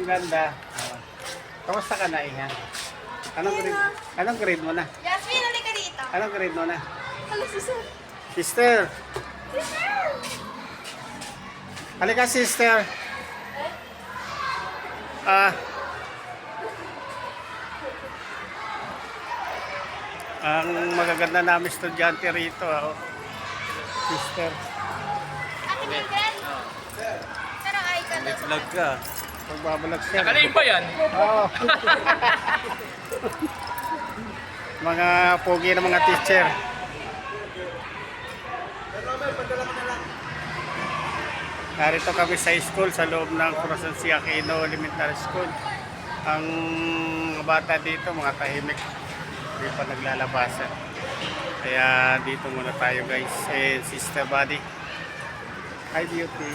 ganda. Kamusta ka na, Inga? Anong grade mo na? Yasmin, halika dito. Anong grade mo na? Hello, sister. Sister! Sister! Halika, sister! Ah... ang magaganda namin estudyante rito, sister. Akin din, Glenn. Pero ay ka na. Vlog ka. Pagbabalag siya. Nakalain ba yan? Oo. Mga pogi na mga teacher. Narito kami sa school sa loob ng Corazon C. Aquino Elementary School. Ang mga bata dito, mga tahimik. Hindi pa naglalabasan. Kaya dito muna tayo, guys. Sister Buddy. Hi, beauty.